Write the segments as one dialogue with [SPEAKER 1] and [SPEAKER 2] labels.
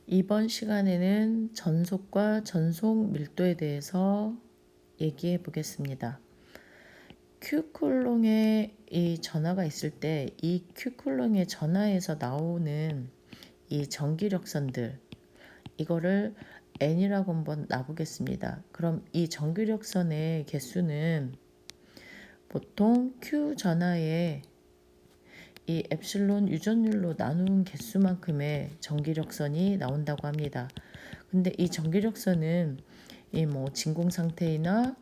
[SPEAKER 1] 이번 시간에는 전속과 전속 밀도에 대해서 얘기해 보겠습니다. Q쿨롱에 이 전하가 있을 때 이 Q쿨롱의 전하에서 나오는 이 전기력선들, 이거를 N이라고 한번 놔보겠습니다. 그럼 이 전기력선의 개수는 보통 Q 전하의 이 엡실론 유전율로 나눈 개수만큼의 전기력선이 나온다고 합니다. 근데 이 전기력선은 이 뭐 진공 상태이나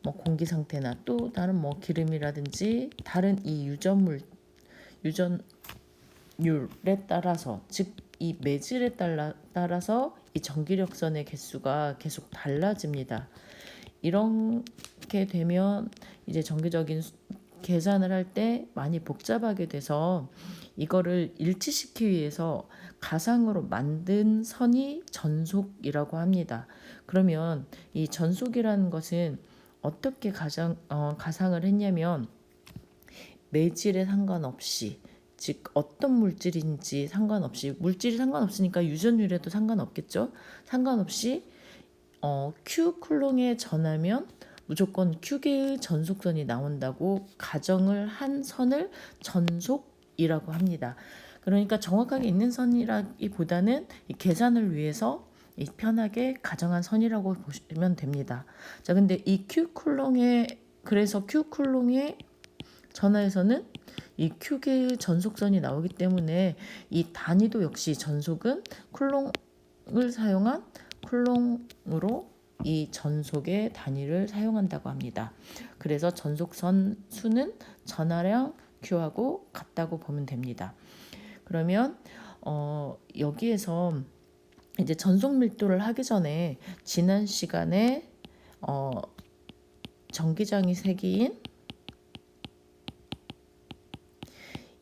[SPEAKER 1] 뭐 공기 상태나 또 다른 뭐 기름이라든지 다른 이 유전율에 따라서, 즉 이 매질에 따라서 이 전기력선의 개수가 계속 달라집니다. 이렇게 되면 이제 정기적인 계산을 할 때 많이 복잡하게 돼서 이거를 일치시키기 위해서 가상으로 만든 선이 전속이라고 합니다. 그러면 이 전속이라는 것은 어떻게 가상을 했냐면, 매질에 상관없이, 즉 어떤 물질인지 상관없이, 물질이 상관없으니까 유전율에도 상관없겠죠. 상관없이 Q 쿨롱에 전하면 무조건 Q개의 전속선이 나온다고 가정을 한 선을 전속이라고 합니다. 그러니까 정확하게 있는 선이라기보다는 이 계산을 위해서 편하게 가정한 선이라고 보시면 됩니다. 자, 근데 이 그래서 Q 쿨롱의 전하에서는 이 Q개의 전속선이 나오기 때문에 이 단위도 역시 전속은 쿨롱을 사용한 쿨롱으로 이 전속의 단위를 사용한다고 합니다. 그래서 전속선 수는 전하량 Q하고 같다고 보면 됩니다. 그러면 여기에서 이제 전속 밀도를 하기 전에 지난 시간에 전기장이 세기인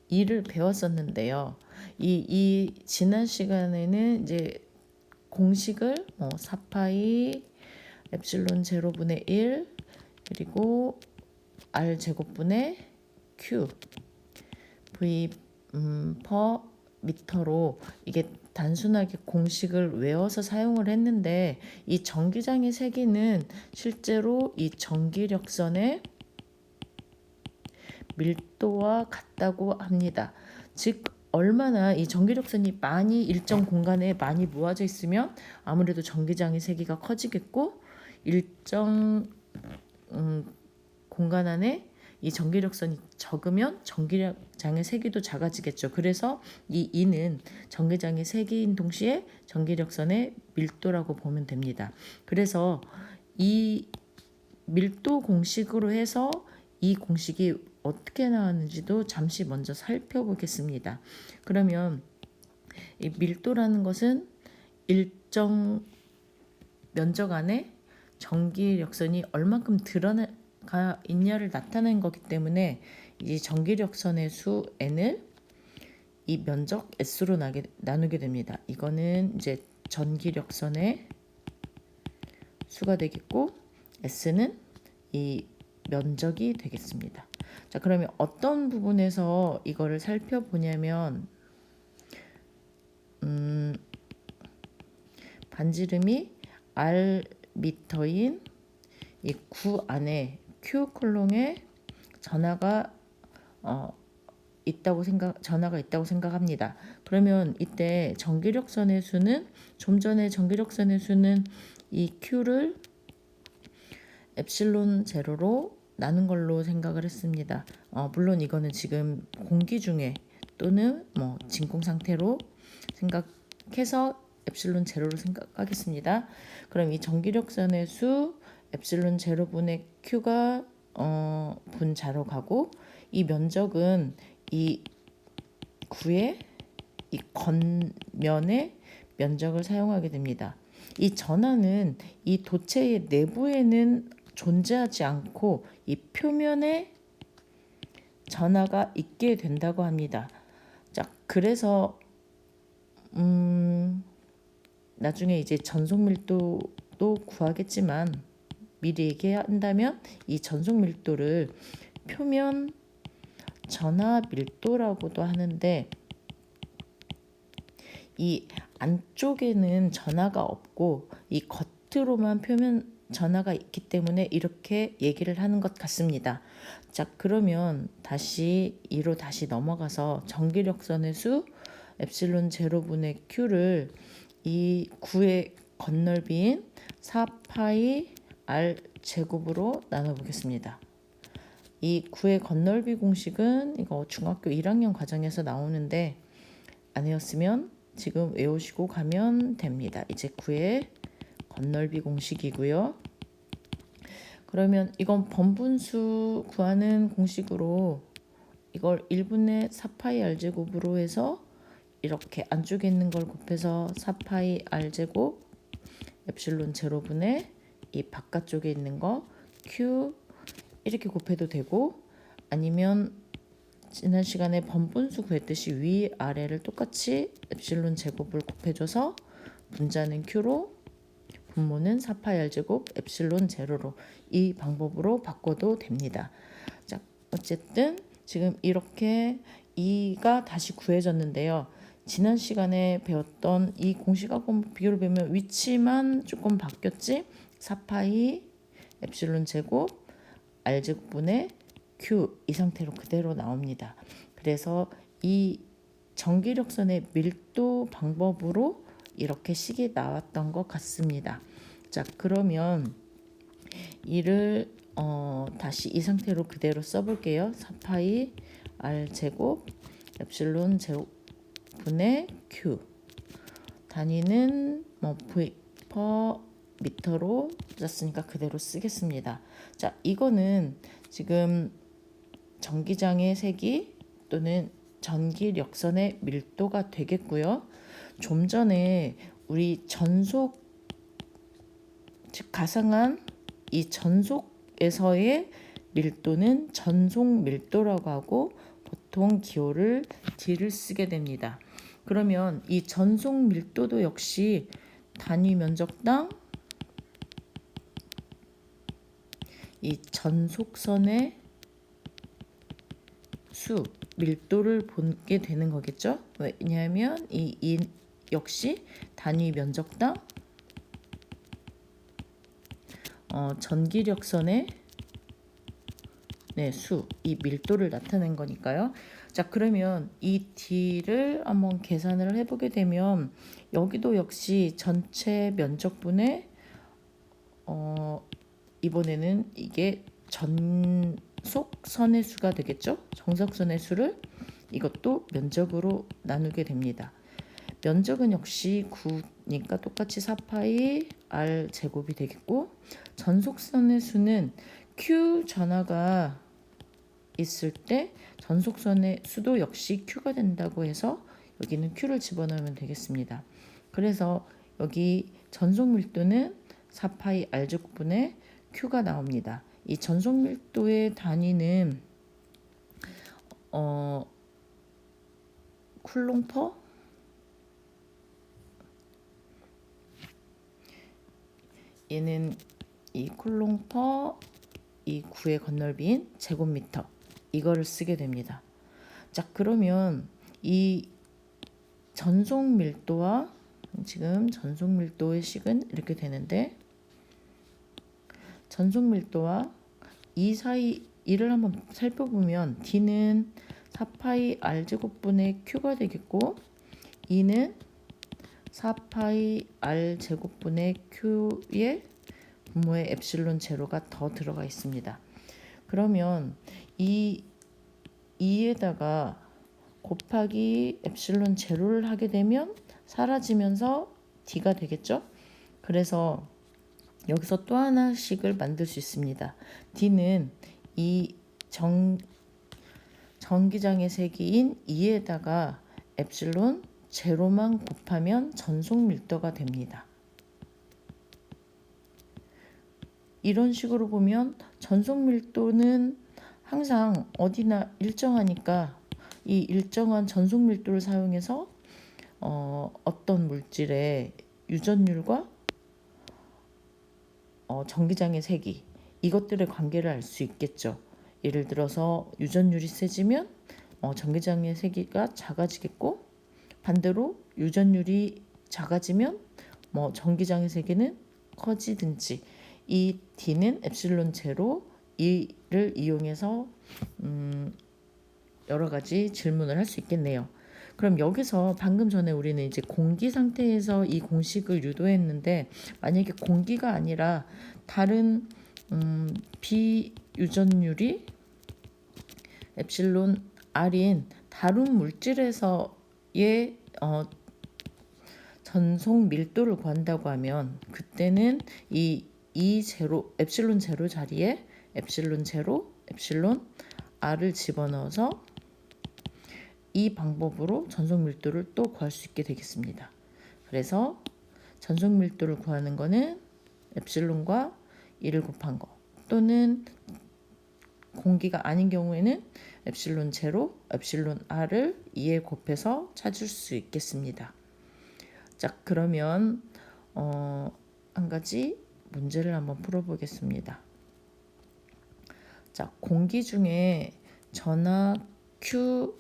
[SPEAKER 1] E를 배웠었는데요. 이 지난 시간에는 이제 공식을 4파이 엡실론 제로분의 1 그리고 R 제곱분의 Q V 퍼 미터로 이게 단순하게 공식을 외워서 사용을 했는데, 이 전기장의 세기는 실제로 이 전기력선의 밀도와 같다고 합니다. 즉 얼마나 이 전기력선이 많이 일정 공간에 많이 모아져 있으면 아무래도 전기장의 세기가 커지겠고, 일정 공간 안에 이 전기력선이 적으면 전기장의 세기도 작아지겠죠. 그래서 이 E는 전기장의 세기인 동시에 전기력선의 밀도라고 보면 됩니다. 그래서 이 밀도 공식으로 해서 이 공식이 어떻게 나왔는지도 잠시 먼저 살펴보겠습니다. 그러면 이 밀도라는 것은 일정 면적 안에 전기력선이 얼만큼 드러나가 있냐를 나타내는 거기 때문에 이 전기력선의 수 N을 이 면적 S로 나누게 됩니다. 이거는 이제 전기력선의 수가 되겠고, S는 이 면적이 되겠습니다. 자, 그러면 어떤 부분에서 이거를 살펴보냐면, 반지름이 R 미터인 이 구 안에 Q 쿨롱에 전하가 있다고 생각합니다. 그러면 이때 전기력선의 수는, 좀 전에 전기력선의 수는 이 Q를 엡실론 제로로 나눈 걸로 생각을 했습니다. 물론 이거는 지금 공기 중에 또는 뭐 진공 상태로 생각해서 엡실론 제로로 생각하겠습니다. 그럼 이 전기력선의 수 엡실론 제로분의 Q가 분자로 가고, 이 면적은 이 구의 이 겉면의 면적을 사용하게 됩니다. 이 전하는 이 도체의 내부에는 존재하지 않고 이 표면에 전하가 있게 된다고 합니다. 자, 그래서 나중에 이제 전속 밀도도 구하겠지만, 미리 얘기한다면 이 전속 밀도를 표면 전하 밀도라고도 하는데, 이 안쪽에는 전하가 없고 이 겉으로만 표면 전하가 있기 때문에 이렇게 얘기를 하는 것 같습니다. 자, 그러면 다시 2로 다시 넘어가서 전기력선의 수 엡실론 제로분의 Q를 이 9의 건널비인 4파이 R 제곱으로 나눠보겠습니다. 이 9의 건널비 공식은 이거 중학교 1학년 과정에서 나오는데 안 외웠으면 지금 외우시고 가면 됩니다. 이제 9의 건널비 공식이고요. 그러면 이건 번분수 구하는 공식으로 이걸 1분의 4파이 R제곱으로 해서 이렇게 안쪽에 있는 걸 곱해서 4파이 R제곱 엡실론 제로분의 이 바깥쪽에 있는 거 Q 이렇게 곱해도 되고, 아니면 지난 시간에 번분수 구했듯이 위 아래를 똑같이 엡실론 제곱을 곱해줘서 분자는 Q로 분모는 4파이 R제곱 엡실론 제로로 이 방법으로 바꿔도 됩니다. 자, 어쨌든 지금 이렇게 2가 다시 구해졌는데요. 지난 시간에 배웠던 이 공식하고 비교를 보면 위치만 조금 바뀌었지. 4파이 엡실론 제곱 R제곱분의 Q 이 상태로 그대로 나옵니다. 그래서 이 전기력선의 밀도 방법으로 이렇게 식이 나왔던 것 같습니다. 자, 그러면 이를 다시 이 상태로 그대로 써볼게요. 4파이 R제곱 엡실론 제곱분의 Q 단위는 퍼 미터로 썼으니까 그대로 쓰겠습니다. 자, 이거는 지금 전기장의 세기 또는 전기력선의 밀도가 되겠고요. 좀 전에 우리 전속, 즉 가상한 이 전속에서의 밀도는 전속 밀도라고 하고 보통 기호를 D를 쓰게 됩니다. 그러면 이 전속 밀도도 역시 단위 면적당 이 전속선의 수, 밀도를 보게 되는 거겠죠. 왜냐하면 이 역시 단위 면적당 전기력선의 수, 이 밀도를 나타낸 거니까요. 자, 그러면 이 D를 한번 계산을 해보게 되면 여기도 역시 전체 면적분의 이번에는 이게 전속선의 수가 되겠죠. 정석선의 수를 이것도 면적으로 나누게 됩니다. 면적은 역시 9니까 똑같이 4파이 R 제곱이 되겠고, 전속선의 수는 Q 전하가 있을 때 전속선의 수도 역시 Q가 된다고 해서 여기는 Q를 집어넣으면 되겠습니다. 그래서 여기 전속 밀도는 4파이 R 제곱분의 Q가 나옵니다. 이 전속 밀도의 단위는 쿨롱퍼 얘는 이 쿨롱퍼 이 9의 건널비인 제곱미터 이거를 쓰게 됩니다. 자, 그러면 이 전속 밀도와 지금 전속 밀도의 식은 이렇게 되는데, 전속 밀도와 이 사이 이를 한번 살펴보면 D는 4파이 R제곱분의 Q가 되겠고, E는 4파이 R제곱분의 Q의 분모에 엡실론 제로가 더 들어가 있습니다. 그러면 이 2에다가 곱하기 엡실론 제로를 하게 되면 사라지면서 D가 되겠죠. 그래서 여기서 또 하나씩을 만들 수 있습니다. D는 이 전기장의 세기인 2에다가 엡실론 제로만 곱하면 전속 밀도가 됩니다. 이런 식으로 보면 전속 밀도는 항상 어디나 일정하니까 이 일정한 전속 밀도를 사용해서 어떤 물질의 유전율과 전기장의 세기 이것들의 관계를 알 수 있겠죠. 예를 들어서 유전율이 세지면 전기장의 세기가 작아지겠고, 반대로 유전율이 작아지면 뭐 전기장의 세기는 커지든지, 이 D는 엡실론 제로 이를 이용해서 여러 가지 질문을 할 수 있겠네요. 그럼 여기서 방금 전에 우리는 이제 공기 상태에서 이 공식을 유도했는데, 만약에 공기가 아니라 다른 비유전율이 엡실론 R인 다른 물질에서의 전속 밀도를 구한다고 하면, 그때는 이 제로 엡실론 제로 자리에 엡실론 제로 엡실론 R을 집어넣어서 이 방법으로 전속 밀도를 또 구할 수 있게 되겠습니다. 그래서 전속 밀도를 구하는 거는 엡실론과 1을 곱한 거, 또는 공기가 아닌 경우에는 엡실론 제로 엡실론 R을 2에 곱해서 찾을 수 있겠습니다. 자, 그러면 한 가지 문제를 한번 풀어보겠습니다. 자, 공기 중에 전하 Q가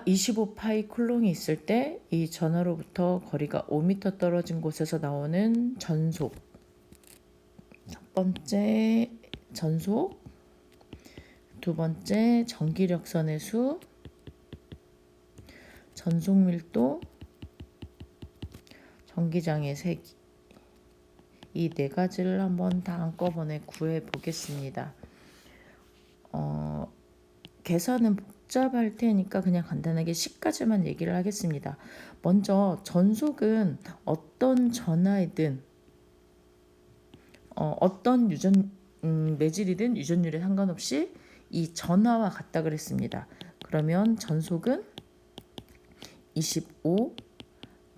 [SPEAKER 1] 25파이 쿨롱이 있을 때 이 전하로부터 거리가 5m 떨어진 곳에서 나오는 전속, 첫 번째 전속, 두 번째 전기력선의 수, 전속 밀도, 전기장의 세기, 이 네 가지를 한번 다 한꺼번에 구해 보겠습니다. 계산은 복잡할 테니까 그냥 간단하게 식까지만 얘기를 하겠습니다. 먼저 전속은 어떤 전하이든 어떤 매질이든 유전율에 상관없이 이 전하와 같다 그랬습니다. 그러면 전속은 25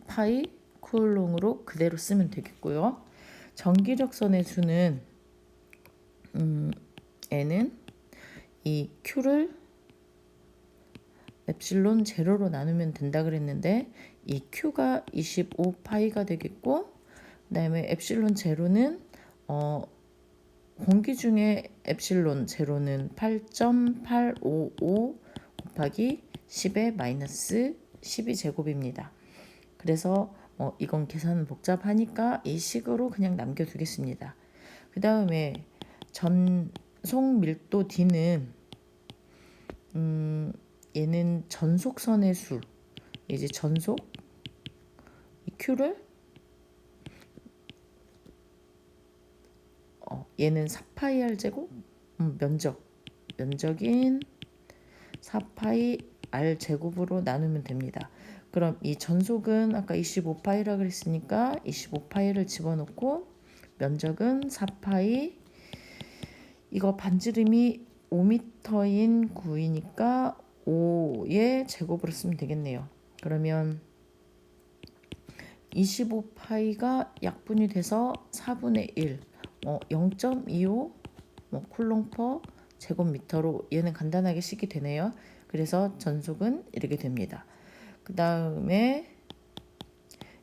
[SPEAKER 1] 파이 쿨롱으로 그대로 쓰면 되겠고요. 전기력선의 수는 N은 이 Q를 엡실론 제로로 나누면 된다 그랬는데, 이 Q가 25파이가 되겠고, 그 다음에 엡실론 제로는 공기 중에 엡실론 제로는 8.855 곱하기 10의 마이너스 12제곱입니다. 그래서 이건 계산은 복잡하니까 이 식으로 그냥 남겨두겠습니다. 그 다음에 전속 밀도 D는 얘는 전속선의 수, 이제 전속 이 Q를 얘는 4파이 R 제곱, 면적인 4파이 R 제곱으로 나누면 됩니다. 그럼 이 전속은 아까 25파이라 그랬으니까 25파이를 집어넣고, 면적은 4파이, 이거 반지름이 5m인 9이니까 5의 제곱으로 쓰면 되겠네요. 그러면 25파이가 약분이 돼서 4분의 1, 0.25 쿨롱 퍼 제곱미터로 얘는 간단하게 식이 되네요. 그래서 전속은 이렇게 됩니다. 그 다음에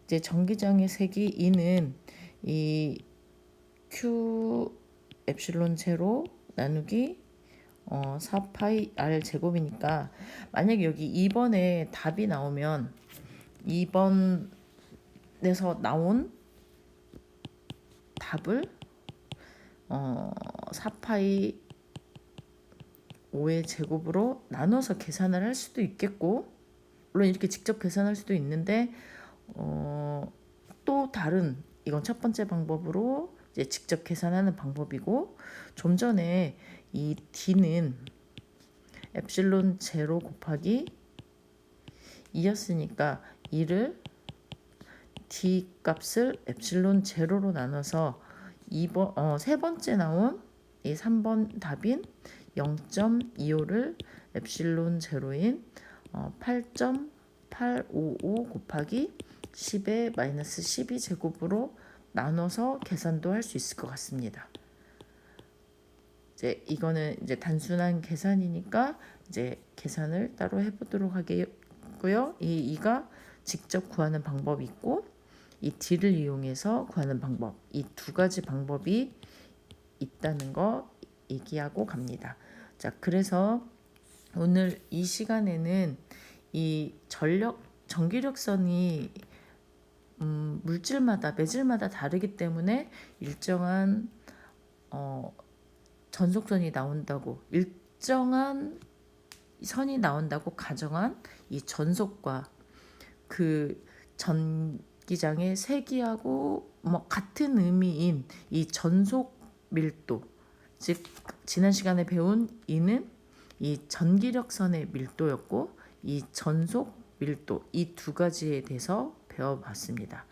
[SPEAKER 1] 이제 전기장의 세기 E는 이 Q 엡실론 제로 나누기 4파이 R 제곱이니까, 만약에 여기 2번에 답이 나오면 2번에서 나온 답을 4파이 5의 제곱으로 나눠서 계산을 할 수도 있겠고, 물론 이렇게 직접 계산할 수도 있는데, 또 다른, 이건 첫 번째 방법으로 이제 직접 계산하는 방법이고, 좀 전에 이 D는 엡실론 제로 곱하기 2였으니까 이를 D 값을 엡실론 제로로 나눠서 세 번째 나온 이 3번 답인 0.25를 엡실론 제로인 8.855 곱하기 10의 마이너스 12제곱으로 나눠서 계산도 할 수 있을 것 같습니다. 이제 이거는 이제 단순한 계산이니까 이제 계산을 따로 해보도록 하겠고요. 이가 직접 구하는 방법이 있고, 이 D를 이용해서 구하는 방법, 이 두 가지 방법이 있다는 거 얘기하고 갑니다. 자, 그래서 오늘 이 시간에는 이 전기력선이 물질마다 매질마다 다르기 때문에 일정한 전속선이 나온다고 일정한 선이 나온다고 가정한 이 전속과 그 전기장의 세기하고 같은 의미인 이 전속 밀도, 즉 지난 시간에 배운 이는 이 전기력선의 밀도였고 이 전속 밀도, 이 두 가지에 대해서 배워봤습니다.